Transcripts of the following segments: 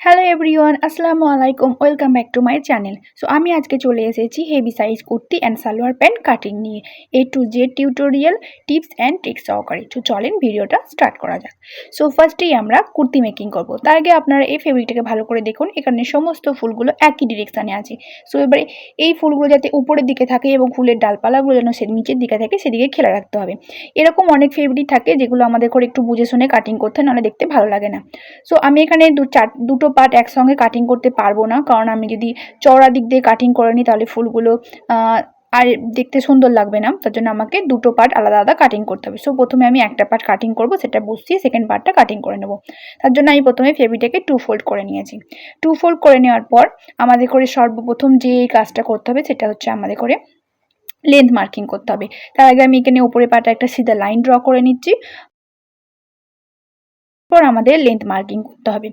Hello everyone, আসসালামু আলাইকুম। Welcome back to my channel. So আমি আজকে চলে এসেছি heavy size kurti and salwar pant cutting নিয়ে A to Z tutorial tips and tricks সহকারে। তো চলেন ভিডিওটা স্টার্ট করা যাক। সো ফার্স্টেই আমরা কুর্তি মেকিং করব। তার আগে আপনারা এই ফেব্রিকটাকে ভালো করে দেখুন, এখানে সমস্ত ফুলগুলো একই ডিরেকশানে আছে। সো এবারে এই ফুলগুলো যাতে উপরের দিকে থাকে এবং ফুলের ডালপালাগুলো যেন সে নিচের দিকে থাকে সেদিকে খেয়াল রাখতে হবে। এরকম অনেক ফেব্রিক থাকে যেগুলো আমাদের করে একটু বুঝে শুনে কাটিং করতে হয়, নাহলে দেখতে ভালো লাগে না। সো আমি এখানে দুটো পার্ট একসঙ্গে কাটিং করতে পারবো না, কারণ আমি যদি চওড়া দিক দিয়ে কাটিং করে নিই তাহলে ফুলগুলো আর দেখতে সুন্দর লাগবে না। তার জন্য আমাকে দুটো পার্ট আলাদা আলাদা কাটিং করতে হবে। সো প্রথমে আমি একটা পার্ট কাটিং করব, সেটা বসিয়ে সেকেন্ড পার্টটা কাটিং করে নেব। তার জন্য আমি প্রথমে ফেব্রিকটাকে 2 ফোল্ড করে নিয়েছি। 2 ফোল্ড করে নেওয়ার পর আমাদের করে সর্বপ্রথম যে কাজটা করতে হবে সেটা হচ্ছে আমাদের করে লেন্থ মার্কিং করতে হবে। তার আগে আমি এখানে উপরে পার্টে একটা সিধা লাইন ড্র করে নিচ্ছি। পর আমাদের লেন্থ মার্কিং করতে হবে।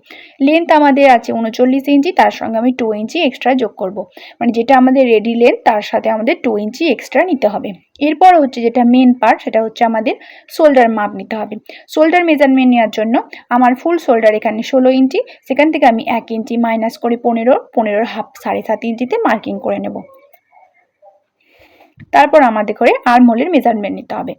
লেন্থ আমাদের আছে 39 ইঞ্চি, তার সঙ্গে আমি 2 ইঞ্চি এক্সট্রা যোগ করব। মানে যেটা আমাদের রেডি লেন্থ তার সাথে আমাদের 2 ইঞ্চি এক্সট্রা নিতে হবে। এরপর হচ্ছে যেটা মেন পার্ট, সেটা হচ্ছে আমাদের শোল্ডার মাপ নিতে হবে। শোল্ডার মেজারমেন্ট নেওয়ার জন্য আমার ফুল শোল্ডার এখানে 16 ইঞ্চি, সেখান থেকে আমি 1 ইঞ্চি মাইনাস করে 15 হাফ 7.5 ইঞ্চিতে মার্কিং করে নেব। তারপর আমাদের করে আর্মহোলের মেজারমেন্ট নিতে হবে।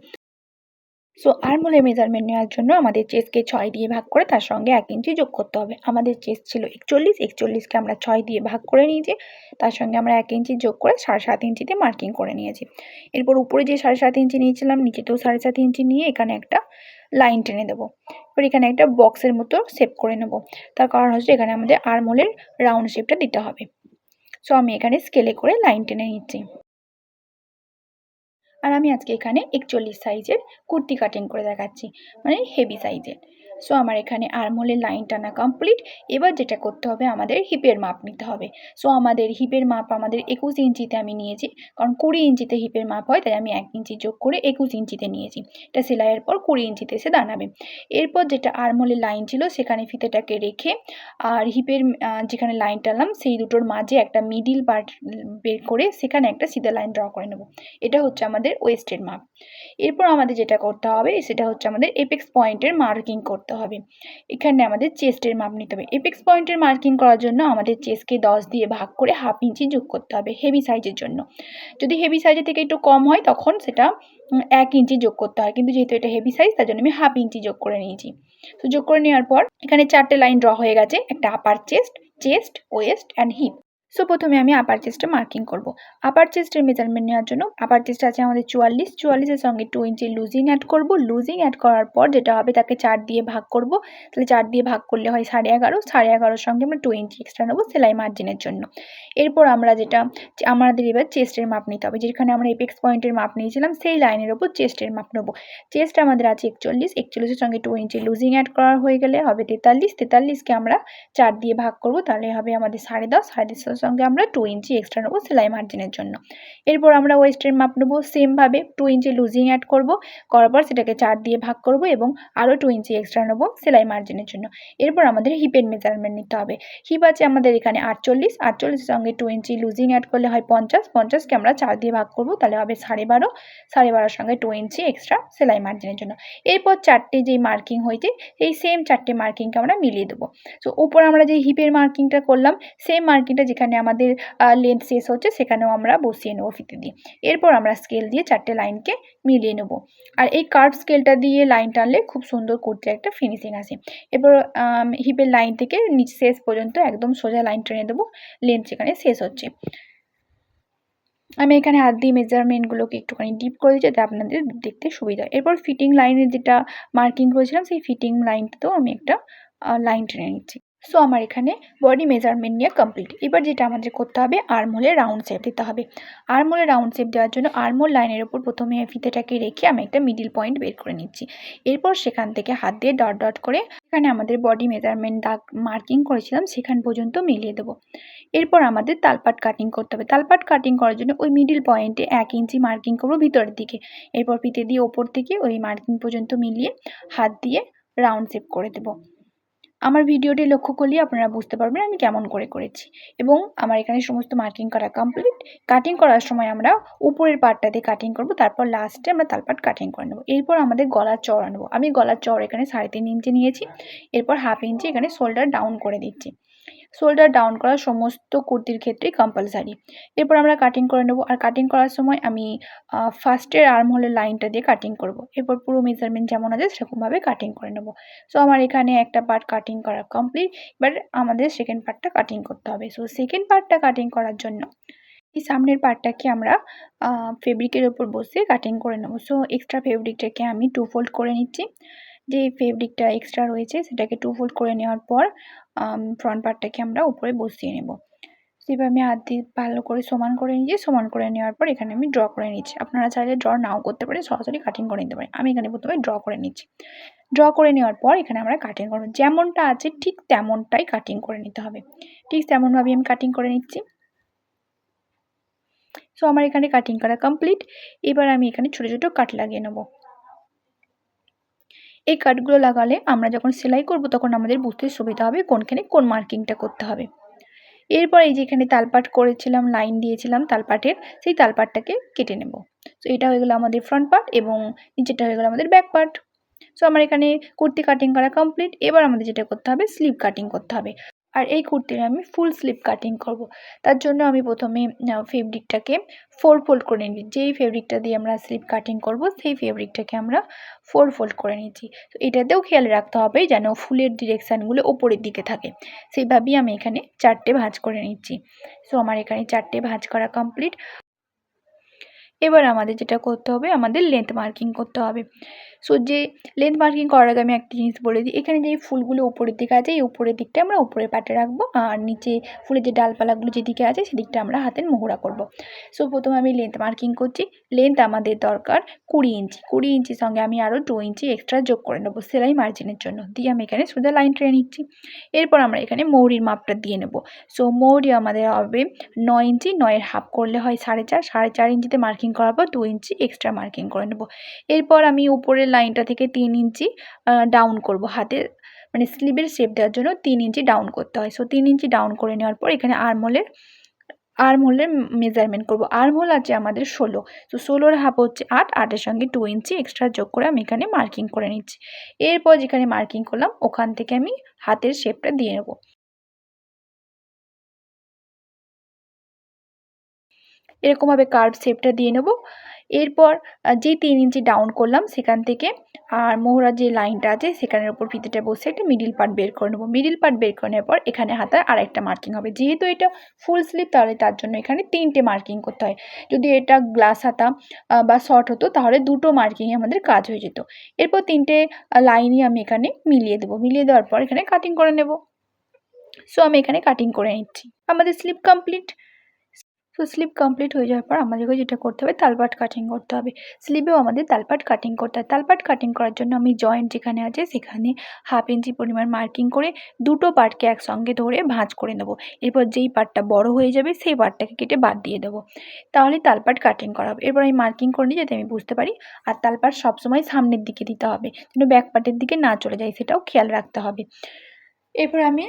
সো আর্মহোলের মেজারমেন্ট নেওয়ার জন্য আমাদের চেস্টকে 6 দিয়ে ভাগ করে তার সঙ্গে 1 ইঞ্চি যোগ করতে হবে। আমাদের চেস্ট ছিল 41কে আমরা 6 দিয়ে ভাগ করে নিয়েছি, তার সঙ্গে আমরা 1 ইঞ্চি যোগ করে 7.5 ইঞ্চিতে মার্কিং করে নিয়েছি। এরপর উপরে যে 7.5 ইঞ্চি নিয়েছিলাম, নিচেতেও 7.5 ইঞ্চি নিয়ে এখানে একটা লাইন টেনে দেবো। এবার এখানে একটা বক্সের মতো শেপ করে নেব। তার কারণ হচ্ছে এখানে আমাদের আর্মহোলের রাউন্ড শেপটা দিতে হবে। সো আমি এখানে স্কেলে করে লাইন টেনে নিচ্ছি। আর আমি আজকে এখানে 41 সাইজের কুর্তি কাটিং করে দেখাচ্ছি, মানে হেভি সাইজের। সো আমার এখানে আর্মহোলের লাইন টানা কমপ্লিট। এবার যেটা করতে হবে, আমাদের হিপের মাপ নিতে হবে। সো আমাদের হিপের মাপ আমাদের 21 ইঞ্চিতে আমি নিয়েছি, কারণ 20 ইঞ্চিতে হিপের মাপ হয়, তাই আমি 1 ইঞ্চি যোগ করে 21 ইঞ্চিতে নিয়েছি। এটা সেলাইয়ের পর 20 ইঞ্চিতে এসে দাঁড়াবে। এরপর যেটা আর্মহোলের লাইন ছিল সেখানে ফিতেটাকে রেখে আর হিপের যেখানে লাইন টানলাম সেই দুটোর মাঝে একটা মিডিল পার্ট বের করে সেখানে একটা সিধা লাইন ড্র করে নেব। এটা হচ্ছে আমাদের ওয়েস্টের মাপ। এরপর আমাদের যেটা করতে হবে সেটা হচ্ছে আমাদের এপেক্স পয়েন্টের মার্কিং করতে হবে। এখানে আমাদের চেস্টের মাপ নিতে হবে। এপেক্স পয়েন্টের মার্কিং করার জন্য আমাদের চেস্টকে 10 দিয়ে ভাগ করে হাফ ইঞ্চি যোগ করতে হবে হেভি সাইজের জন্য। যদি হেভি সাইজের থেকে একটু কম হয় তখন সেটা 1 ইঞ্চি যোগ করতে হয়, কিন্তু যেহেতু এটা হেভি সাইজ তার জন্য আমি হাফ ইঞ্চি যোগ করে নিয়েছি। তো যোগ করে নেওয়ার পর এখানে 4টে লাইন ড্র হয়ে গেছে, একটা upper chest, waist and hip. So প্রথমে আমি আপার চেস্টে মার্কিং করব। আপার চেস্টের মেজারমেন্ট নেওয়ার জন্য আপার চেস্ট আছে আমাদের 44 এর সঙ্গে 2 ইঞ্চি লুজিং অ্যাড করব। লুজিং অ্যাড করার পর যেটা হবে তাকে 4 দিয়ে ভাগ করব। তাহলে 4 দিয়ে ভাগ করলে হয় 11.5, 11.5 সঙ্গে আমরা 2 ইঞ্চি এক্সট্রা নেব সেলাই মার্জিনের জন্য। এরপর আমরা যেটা আমাদের এবার চেস্টের মাপ নিতে হবে। যেখানে আমরা এপেক্স পয়েন্টের মাপ নিয়েছিলাম সেই লাইনের ওপর চেস্টের মাপ নেব। চেস্ট আমাদের আছে 41 এর সঙ্গে 2 ইঞ্চি লুজিং অ্যাড করা হয়ে গেলে হবে 43কে আমরা 4 দিয়ে ভাগ করব, তাহলে হবে আমাদের 10.5 সঙ্গে আমরা 2 ইঞ্চি এক্সট্রা নেব সেলাই মার্জিনের জন্য। এরপর আমরা ওয়েস্টের মাপ নেব, সেমভাবে 2 ইঞ্চি লুজিং অ্যাড করব, করার পর সেটাকে 4 দিয়ে ভাগ করব এবং আরও 2 ইঞ্চি এক্সট্রা নেব সেলাই মার্জিনের জন্য। এরপর আমাদের হিপের মেজারমেন্ট নিতে হবে। হিপ আছে আমাদের এখানে 48 সঙ্গে 2 ইঞ্চি লুজিং অ্যাড করলে হয় 50কে আমরা 4 দিয়ে ভাগ করব, তাহলে হবে 12.5 সঙ্গে 2 ইঞ্চি এক্সট্রা সেলাই মার্জিনের জন্য। এরপর 4টে যেই মার্কিং হয়েছে সেই সেম 4টে মার্কিংকে আমরা মিলিয়ে দেবো। সো উপর আমরা যে হিপের মার্কিংটা করলাম সেম মার্কিংটা যেখানে আমাদের লেন্থ শেষ হচ্ছে সেখানেও আমরা বসিয়ে নেবো ফিতে দিয়ে। এরপর আমরা স্কেল দিয়ে 4টে লাইনকে মিলিয়ে নেব। আর এই কার্ভ স্কেলটা দিয়ে লাইন টানলে খুব সুন্দর কুর্তির একটা ফিনিশিং আসে। এরপর হিপের লাইন থেকে নিচ শেষ পর্যন্ত একদম সোজা লাইন টেনে দেবো, লেন্থ যেখানে শেষ হচ্ছে। আমি এখানে হাত দিয়ে মেজারমেন্টগুলোকে একটুখানি ডিপ করে দিচ্ছি যাতে আপনাদের দেখতে সুবিধা হয়। এরপর ফিটিং লাইনের যেটা মার্কিং করেছিলাম সেই ফিটিং লাইনটাতেও আমি একটা লাইন টেনে নিচ্ছি। সো আমার এখানে বডি মেজারমেন্ট নিয়ে কমপ্লিট। এবার যেটা আমাদের করতে হবে, আর্মহোলের রাউন্ড শেপ দিতে হবে। আর্মহোলের রাউন্ড শেপ দেওয়ার জন্য আর্মহোল লাইনের ওপর প্রথমে ফিতেটাকে রেখে আমি একটা মিডিল পয়েন্ট বের করে নিচ্ছি। এরপর সেখান থেকে হাত দিয়ে ডট ডট করে এখানে আমাদের বডি মেজারমেন্ট দাগ মার্কিং করেছিলাম সেখান পর্যন্ত মিলিয়ে দেবো। এরপর আমাদের তালপাট কাটিং করতে হবে। তালপাট কাটিং করার জন্য ওই মিডিল পয়েন্টে 1 ইঞ্চি মার্কিং করবো ভিতরের দিকে। এরপর ফিতে দিয়ে ওপর থেকে ওই মার্কিং পর্যন্ত মিলিয়ে হাত দিয়ে রাউন্ড শেপ করে দেবো। আমার ভিডিওটি লক্ষ্য করলেই আপনারা বুঝতে পারবেন আমি কেমন করে করেছি। এবং আমার এখানে সমস্ত মার্কিং করা কমপ্লিট। কাটিং করার সময় আমরা উপরের পার্টটাতে কাটিং করব, তারপর লাস্টে আমরা তালপাট কাটিং করে নেব। এরপর আমাদের গলার চওড়া নেব। আমি গলার চওড়া এখানে 3.5 ইঞ্চি নিয়েছি। এরপর 1/2 ইঞ্চি এখানে শোল্ডার ডাউন করে দিচ্ছি। শোল্ডার ডাউন করা সমস্ত কুর্তির ক্ষেত্রেই কম্পালসারি। এরপর আমরা কাটিং করে নেব। আর কাটিং করার সময় আমি ফার্স্টের আর্মহোলের লাইনটা দিয়ে কাটিং করব। এরপর পুরো মেজারমেন্ট যেমন আছে সেরকমভাবে কাটিং করে নেব। সো আমার এখানে একটা পার্ট কাটিং করা কমপ্লিট। এবার আমাদের সেকেন্ড পার্টটা কাটিং করতে হবে। সো সেকেন্ড পার্টটা কাটিং করার জন্য এই সামনের পার্টটাকে আমরা ফেব্রিকের ওপর বসিয়ে কাটিং করে নেব। সো এক্সট্রা ফেব্রিকটাকে আমি 2 ফোল্ড করে নিচ্ছি। যে ফেব্রিকটা এক্সট্রা রয়েছে সেটাকে 2 ফোল্ড করে নেওয়ার পর ফ্রন্ট পার্টটাকে আমরা উপরে বসিয়ে নেব। এবার আমি হাত দিয়ে ভালো করে সমান করে নিয়েছি। সমান করে নেওয়ার পর এখানে আমি ড্র করে নিচ্ছি। আপনারা চাইলে ড্র নাও করতে পারেন, সরাসরি কাটিং করে নিতে পারেন। আমি এখানে প্রথমে ড্র করে নিচ্ছি। ড্র করে নেওয়ার পর এখানে আমরা কাটিং করব। যেমনটা আছে ঠিক তেমনটাই কাটিং করে নিতে হবে। ঠিক তেমনভাবেই আমি কাটিং করে নিচ্ছি। সো আমার এখানে কাটিং করা কমপ্লিট। এবার আমি এখানে ছোটো ছোটো কাট লাগিয়ে নেব। এই কাটগুলো লাগালে আমরা যখন সেলাই করব তখন আমাদের বুঝতে সুবিধা হবে কোনখানে কোন মার্কিংটা করতে হবে। এরপর এই যে এখানে তালপাট করেছিলাম, লাইন দিয়েছিলাম তালপাটের, সেই তালপাটটাকে কেটে নেব। সো এটা হয়ে গেল আমাদের ফ্রন্ট পার্ট এবং নিচেরটা হয়ে গেল আমাদের ব্যাক পার্ট। সো আমার এখানে কুর্তি কাটিং করা কমপ্লিট। এবার আমাদের যেটা করতে হবে স্লিভ কাটিং করতে হবে। আর এই কুর্তির আমি ফুল স্লিভ কাটিং করব। তার জন্য আমি প্রথমে ফেব্রিকটাকে 4 ফোল্ড করে নিই। যেই ফেব্রিকটা দিয়ে আমরা স্লিভ কাটিং করব সেই ফেব্রিকটাকে আমরা 4 ফোল্ড করে নিচ্ছি। তো এটাতেও খেয়াল রাখতে হবে যেন ফুলের ডিরেকশানগুলো ওপরের দিকে থাকে। সেইভাবেই আমি এখানে 4টে ভাঁজ করে নিচ্ছি। সো আমার এখানে 4টে ভাঁজ করা কমপ্লিট। এবার আমাদের যেটা করতে হবে আমাদের লেন্থ মার্কিং করতে হবে। সো যে লেন্থ মার্কিং করার আগে আমি একটা জিনিস বলে দিই, এখানে যে ফুলগুলো উপরের দিকে আছে এই উপরের দিকটা আমরা উপরের পাটে রাখবো, আর নিচে ফুলের যে ডালপালাগুলো যেদিকে আছে সেদিকটা আমরা হাতের মোহরা করব। সো প্রথমে আমি লেন্থ মার্কিং করছি। লেন্থ আমাদের দরকার 20 ইঞ্চি। 20 ইঞ্চির সঙ্গে আমি আরও 2 ইঞ্চি এক্সট্রা যোগ করে নেবো সেলাই মার্জিনের জন্য। দিয়ে আমি এখানে সোজা লাইন টেনে নিচ্ছি। এরপর আমরা এখানে মৌরির মাপটা দিয়ে নেব। সো মৌরি আমাদের হবে 9 ইঞ্চি। 9-এর হাফ করলে হয় 4.5। 4.5 ইঞ্চিতে মার্কিং করার পর 2 ইঞ্চি এক্সট্রা মার্কিং করে নেব। এরপর আমি উপরের লাইনটা থেকে 3 ইঞ্চি ডাউন করব। হাতের মানে স্লিভের শেপ দেওয়ার জন্য 3 ইঞ্চি ডাউন করতে হয়। সো 3 ইঞ্চি ডাউন করে নেওয়ার পর এখানে আর্মহোলের মেজারমেন্ট করব। আর্মহোল আছে আমাদের 16। তো 16-এর হাফ হচ্ছে 8। 8-এর সঙ্গে 2 ইঞ্চি এক্সট্রা যোগ করে আমি এখানে মার্কিং করে নিচ্ছি। এরপর যেখানে মার্কিং করলাম ওখান থেকে আমি হাতের শেপটা দিয়ে নেব। এরকমভাবে কার্ভ শেপটা দিয়ে নেব। এরপর যেই 3 ইঞ্চি ডাউন করলাম সেখান থেকে আর মোহরার যে লাইনটা আছে সেখানের উপর ফিতেটা বসে একটা মিডিল পার্ট বের করে নেব। মিডিল পার্ট বের করে নেওয়ার পর এখানে হাতায় আরেকটা মার্কিং হবে। যেহেতু এটা ফুল স্লিভ তাহলে তার জন্য এখানে 3টে মার্কিং করতে হয়। যদি এটা গ্লাস হাতা বা শর্ট হতো তাহলে 2টো মার্কিংয়ে আমাদের কাজ হয়ে যেত। এরপর 3টে লাইনই আমি এখানে মিলিয়ে দেবো। মিলিয়ে দেওয়ার পর এখানে কাটিং করে নেব। সো আমি এখানে কাটিং করে নিচ্ছি। আমাদের sleeve complete. So sleeve complete হয়ে যাওয়ার পর আমাদেরকে যেটা করতে হবে তালপাট কাটিং করতে হবে। স্লিভেও আমাদের তালপাট কাটিং করতে হয়। তালপাট কাটিং করার জন্য আমি জয়েন্ট যেখানে আছে সেখানে 1/2 ইঞ্চি পরিমাণ মার্কিং করে দুটো পার্টকে একসঙ্গে ধরে ভাঁজ করে নেব। এরপর যেই পার্টটা বড় হয়ে যাবে সেই পার্টটাকে কেটে বাদ দিয়ে দেবো। তাহলে তালপাট কাটিং করা হবে। এরপর আমি মার্কিং করে নিই যাতে আমি বুঝতে পারি। আর তালপাট সবসময় সামনের দিকে দিতে হবে, যেন ব্যাক পার্টের দিকে না চলে যায় সেটাও খেয়াল রাখতে হবে। এরপর আমি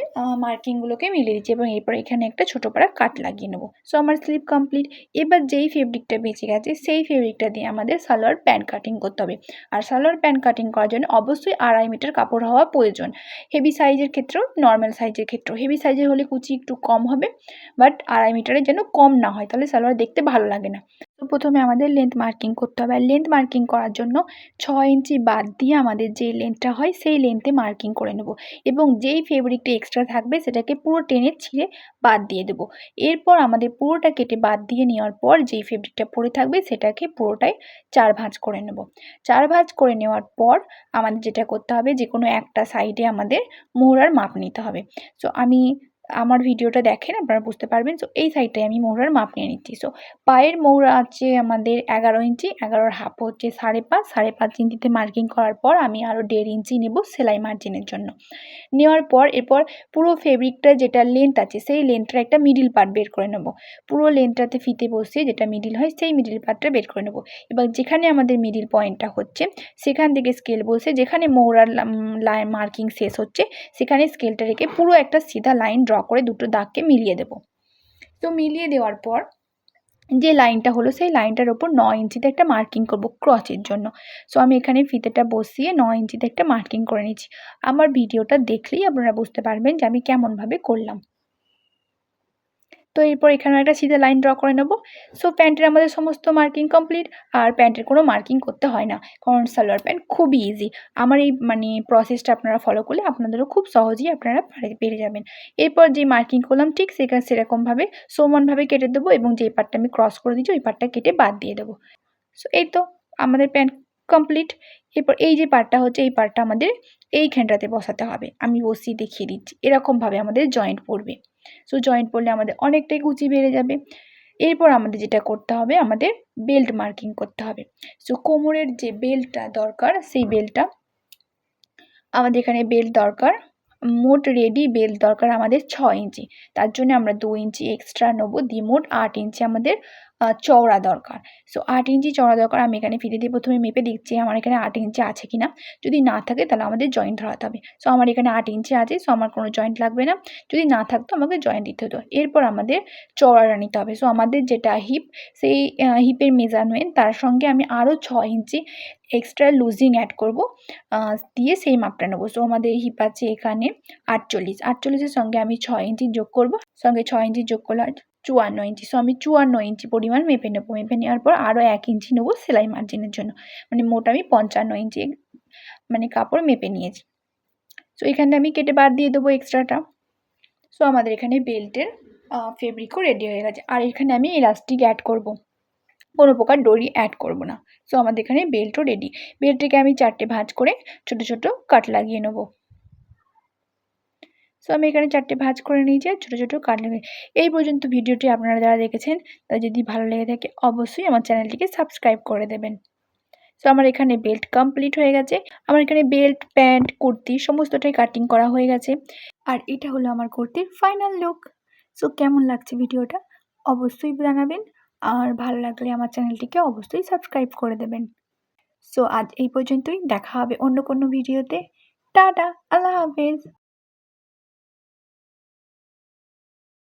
মার্কিংগুলোকে মিলিয়ে দিচ্ছি এবং এরপর এখানে একটা ছোটো পারা কাট লাগিয়ে নেবো। সো আমার স্লিভ কমপ্লিট। এবার যেই ফেব্রিকটা বেঁচে গেছে সেই ফেব্রিকটা দিয়ে আমাদের সালোয়ার প্যান্ট কাটিং করতে হবে। আর সালোয়ার প্যান্ট কাটিং করার জন্য অবশ্যই 2.5 মিটার কাপড় হওয়া প্রয়োজন। হেভি সাইজের ক্ষেত্রেও নর্মাল সাইজের ক্ষেত্রেও। হেভি সাইজের হলে কুচি একটু কম হবে, বাট 2.5 মিটারের যেন কম না হয়, তাহলে সালোয়ার দেখতে ভালো লাগে না। তো প্রথমে আমাদের লেন্থ মার্কিং করতে হবে। আর লেন্থ মার্কিং করার জন্য 6 ইঞ্চি বাদ দিয়ে আমাদের যে লেন্থটা হয় সেই লেন্থে মার্কিং করে নেব এবং যেই ফেব্রিকটা এক্সট্রা থাকবে সেটাকে পুরো টেনে ছিঁড়ে বাদ দিয়ে দেবো। এরপর আমাদের পুরোটা কেটে বাদ দিয়ে নেওয়ার পর যেই ফেব্রিকটা পড়ে থাকবে সেটাকে পুরোটাই 4 ভাঁজ করে নেব। 4 ভাঁজ করে নেওয়ার পর আমাদের যেটা করতে হবে যে কোনো একটা সাইডে আমাদের মোহরার মাপ নিতে হবে। সো আমি আমার ভিডিওটা দেখেন আপনারা বুঝতে পারবেন। সো এই সাইডটায় আমি মহুরার মাপ নিয়ে নিচ্ছি। সো পায়ের মহুরা আছে আমাদের 11 ইঞ্চি, 11-র হাফ হচ্ছে 5.5, 5.5 ইঞ্চিতে মার্কিং করার পর আমি আরও 1.5 ইঞ্চি নেব সেলাই মার্জিনের জন্য। নেওয়ার পর এরপর পুরো ফেব্রিকটা যেটা লেন্থ আছে সেই লেন্থটার একটা মিডিল পার্ট বের করে নেব। পুরো লেন্থটাতে ফিতে বসিয়ে যেটা মিডিল হয় সেই মিডিল পার্টটা বের করে নেব। এবার যেখানে আমাদের মিডিল পয়েন্টটা হচ্ছে সেখান থেকে স্কেল বসে যেখানে মহুরার মার্কিং শেষ হচ্ছে সেখানে স্কেলটা রেখে পুরো একটা সিধা লাইন ড্র করে দুটো দাগকে মিলিয়ে দেব। তো মিলিয়ে দেওয়ার পর যে লাইনটা হলো সেই লাইনটার ওপর 9 ইঞ্চিতে একটা মার্কিং করব ক্রসের জন্য। সো আমি এখানে ফিতেটা বসিয়ে 9 ইঞ্চিতে একটা মার্কিং করে নিচ্ছি। আমার ভিডিওটা দেখলেই আপনারা বুঝতে পারবেন যে আমি কেমনভাবে করলাম। তো এরপর এখানেও একটা সিধা লাইন ড্র করে নেব। সো প্যান্টের আমাদের সমস্ত মার্কিং কমপ্লিট। আর প্যান্টের কোনো মার্কিং করতে হয় না, কারণ সালোয়ার প্যান্ট খুবই ইজি। আমার এই প্রসেসটা আপনারা ফলো করলে আপনাদেরও খুব সহজেই আপনারা পেরে যাবেন। এরপর যে মার্কিং করলাম ঠিক সেরকমভাবে সমানভাবে কেটে দেবো এবং যে পার্টটা আমি ক্রস করে দিয়েছি ওই পার্টটা কেটে বাদ দিয়ে দেবো। সো এই তো আমাদের প্যান্ট কমপ্লিট। এরপর এই যে পার্টটা হচ্ছে এই পার্টটা আমাদের এইখানটাতে বসাতে হবে। আমি বসিয়ে দেখিয়ে দিচ্ছি। এরকমভাবে আমাদের জয়েন্ট পড়বে। সো জয়েন্ট পড়লে আমাদের অনেকটাই কুচি বেড়ে যাবে। এরপর আমাদের যেটা করতে হবে আমাদের বেল্ট মার্কিং করতে হবে। সো কোমরের যে বেল্টটা দরকার সেই বেল্টটা আমাদের এখানে বেল্ট দরকার, মোট রেডি বেল্ট দরকার আমাদের 6 ইঞ্চি। তার জন্য আমরা 2 ইঞ্চি এক্সট্রা নেবো, দিয়ে মোট 8 ইঞ্চি আমাদের চওড়া দরকার। সো 8 ইঞ্চি চওড়া দরকার। আমি এখানে ফিতে দিয়ে প্রথমে মেপে দেখছি আমার এখানে 8 ইঞ্চি আছে কি না। যদি না থাকে তাহলে আমাদের জয়েন্ট ধরাতে হবে। সো আমার এখানে 8 ইঞ্চি আছে, সো আমার কোনো জয়েন্ট লাগবে না। যদি না থাকতো আমাকে জয়েন্ট দিতে হতো। এরপর আমাদের চওড়াটা নিতে হবে। সো আমাদের যেটা হিপ সেই হিপের মেজারমেন্ট তার সঙ্গে আমি আরও 6 ইঞ্চি এক্সট্রা লুজিং অ্যাড করব, দিয়ে সেই মাপটা নেবো। সো আমাদের হিপ আছে এখানে 48, 48-এর সঙ্গে আমি 6 ইঞ্চি যোগ করব, সঙ্গে 6 ইঞ্চি যোগ করলে 54 ইঞ্চি। সো আমি 54 ইঞ্চি পরিমাণ মেপে নেব। মেপে নেওয়ার পর আরও 1 ইঞ্চি নেব সেলাই মার্জিনের জন্য। মোট আমি 55 ইঞ্চি কাপড় মেপে নিয়েছি। সো এখানে আমি কেটে বাদ দিয়ে দেবো এক্সট্রাটা। সো আমাদের এখানে বেল্টের ফেব্রিকও রেডি হয়ে গেছে। আর এখানে আমি ইলাস্টিক অ্যাড করব, কোনো প্রকার ডরি অ্যাড করব না। সো আমাদের এখানে বেল্টও রেডি। বেল্টটিকে আমি 4টে ভাঁজ করে ছোট ছোট কাট লাগিয়ে নেব। সো আমি এখানে 4টে ভাঁজ করে নিয়েছি আর ছোটো ছোটো কাট লাগিয়ে। এই পর্যন্ত ভিডিওটি আপনারা যারা দেখেছেন তা যদি ভালো লেগে থাকে অবশ্যই আমার চ্যানেলটিকে সাবস্ক্রাইব করে দেবেন। সো আমার এখানে বেল্ট কমপ্লিট হয়ে গেছে। আমার এখানে বেল্ট, প্যান্ট, কুর্তি সমস্তটাই কাটিং করা হয়ে গেছে। আর এটা হলো আমার কুর্তির ফাইনাল লুক। সো কেমন লাগছে ভিডিওটা অবশ্যই জানাবেন। আর ভালো লাগলে আমার চ্যানেলটিকে অবশ্যই সাবস্ক্রাইব করে দেবেন। সো আজ এই পর্যন্তই। দেখা হবে অন্য কোনো ভিডিওতে। টাটা, আল্লাহ হাফেজ।